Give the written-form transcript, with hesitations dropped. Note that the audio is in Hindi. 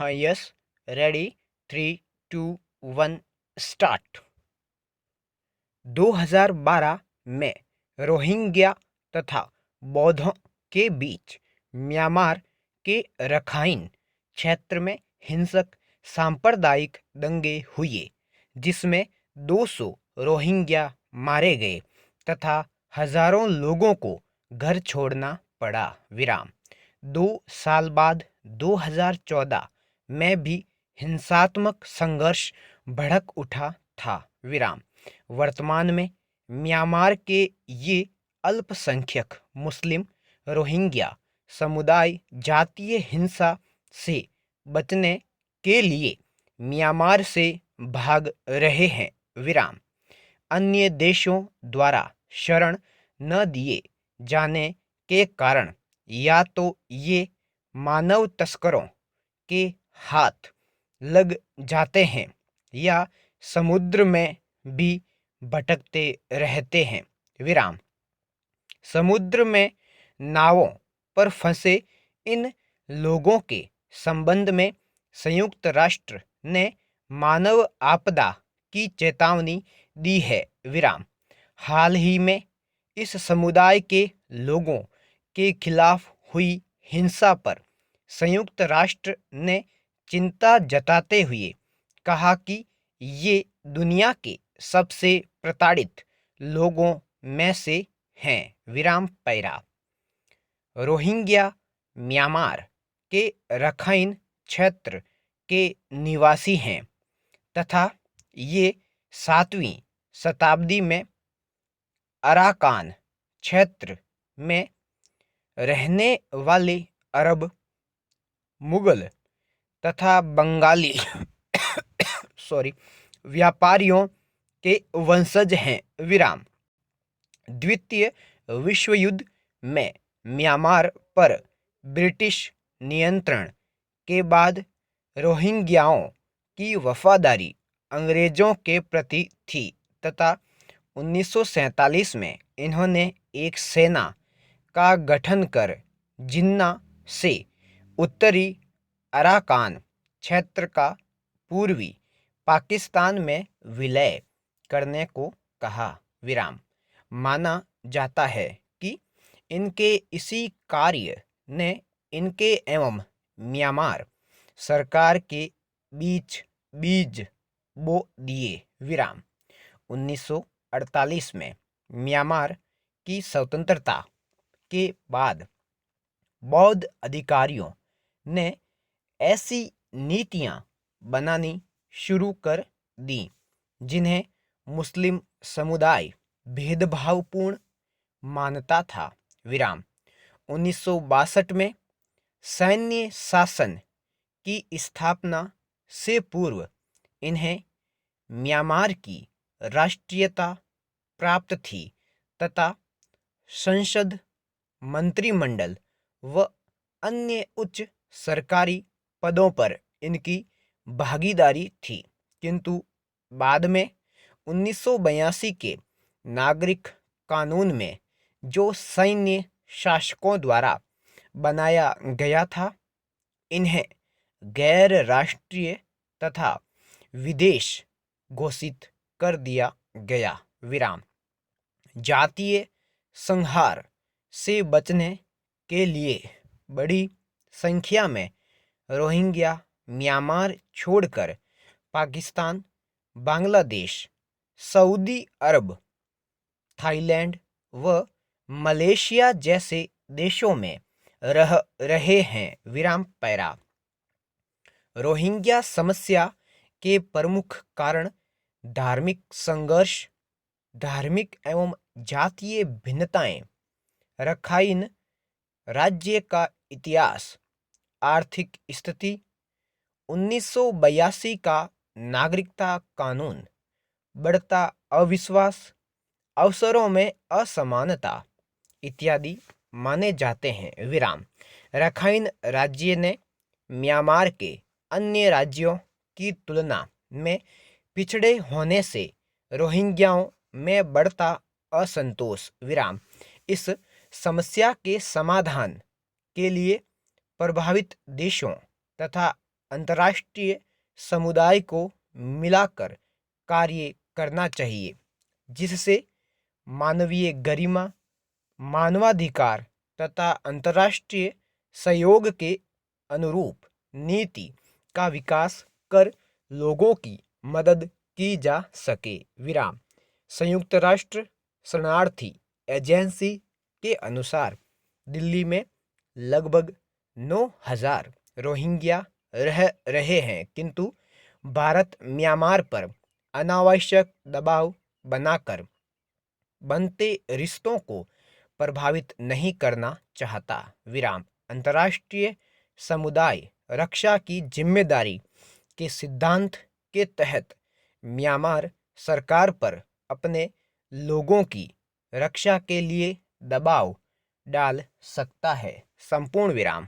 हाँ, यस। रेडी। 3, 2, 1 स्टार्ट। 2012 में रोहिंग्या तथा बौद्धों के बीच म्यांमार के रखाइन क्षेत्र में हिंसक सांप्रदायिक दंगे हुए, जिसमें 200 रोहिंग्या मारे गए तथा हजारों लोगों को घर छोड़ना पड़ा। विराम। 2 साल बाद 2014 में भी हिंसात्मक संघर्ष भड़क उठा था। विराम। वर्तमान में म्यांमार के ये अल्पसंख्यक मुस्लिम रोहिंग्या समुदाय जातीय हिंसा से बचने के लिए म्यांमार से भाग रहे हैं। विराम। अन्य देशों द्वारा शरण न दिए जाने के कारण या तो ये मानव तस्करों के हाथ लग जाते हैं या समुद्र में भी भटकते रहते हैं। विराम। समुद्र में नावों पर फंसे इन लोगों के संबंध में संयुक्त राष्ट्र ने मानव आपदा की चेतावनी दी है। विराम। हाल ही में इस समुदाय के लोगों के खिलाफ हुई हिंसा पर संयुक्त राष्ट्र ने चिंता जताते हुए कहा कि ये दुनिया के सबसे प्रताड़ित लोगों में से हैं। विराम। पैरा। रोहिंग्या म्यांमार के रखाइन क्षेत्र के निवासी हैं तथा ये 7वीं शताब्दी में अराकान क्षेत्र में रहने वाले अरब, मुगल तथा बंगाली व्यापारियों के वंशज हैं। विराम। द्वितीय विश्व युद्ध में म्यांमार पर ब्रिटिश नियंत्रण के बाद रोहिंग्याओं की वफादारी अंग्रेजों के प्रति थी तथा 1947 में इन्होंने एक सेना का गठन कर जिन्ना से उत्तरी अराकान क्षेत्र का पूर्वी पाकिस्तान में विलय करने को कहा। विराम। माना जाता है कि इनके इसी कार्य ने इनके एवं म्यांमार सरकार के बीच बीज बो दिए। विराम। 1948 में म्यांमार की स्वतंत्रता के बाद बौद्ध अधिकारियों ने ऐसी नीतियां बनानी शुरू कर दी जिन्हें मुस्लिम समुदाय भेदभावपूर्ण मानता था। विराम। 1962 में सैन्य शासन की स्थापना से पूर्व इन्हें म्यांमार की राष्ट्रीयता प्राप्त थी तथा संसद, मंत्रिमंडल व अन्य उच्च सरकारी पदों पर इनकी भागीदारी थी, किंतु बाद में 1982 के नागरिक कानून में जो सैन्य शासकों द्वारा बनाया गया था, इन्हें गैर राष्ट्रीय तथा विदेश घोषित कर दिया गया। विराम। जातीय संहार से बचने के लिए बड़ी संख्या में रोहिंग्या म्यांमार छोड़कर पाकिस्तान, बांग्लादेश, सऊदी अरब, थाईलैंड व मलेशिया जैसे देशों में रह रहे हैं। विराम। पैरा। रोहिंग्या समस्या के प्रमुख कारण धार्मिक संघर्ष, धार्मिक एवं जातीय भिन्नताएं, रखाइन राज्य का इतिहास, आर्थिक स्थिति, 1982 का नागरिकता कानून, बढ़ता अविश्वास, अवसरों में असमानता इत्यादि माने जाते हैं। विराम। रखाइन राज्य ने म्यांमार के अन्य राज्यों की तुलना में पिछड़े होने से रोहिंग्याओं में बढ़ता असंतोष। विराम। इस समस्या के समाधान के लिए प्रभावित देशों तथा अंतर्राष्ट्रीय समुदाय को मिलाकर कार्य करना चाहिए, जिससे मानवीय गरिमा, मानवाधिकार तथा अंतर्राष्ट्रीय सहयोग के अनुरूप नीति का विकास कर लोगों की मदद की जा सके। विराम। संयुक्त राष्ट्र शरणार्थी एजेंसी के अनुसार दिल्ली में लगभग 9,000 रोहिंग्या रह रहे हैं, किंतु भारत म्यांमार पर अनावश्यक दबाव बनाकर बनते रिश्तों को प्रभावित नहीं करना चाहता। विराम। अंतर्राष्ट्रीय समुदाय रक्षा की जिम्मेदारी के सिद्धांत के तहत म्यांमार सरकार पर अपने लोगों की रक्षा के लिए दबाव डाल सकता है। संपूर्ण विराम।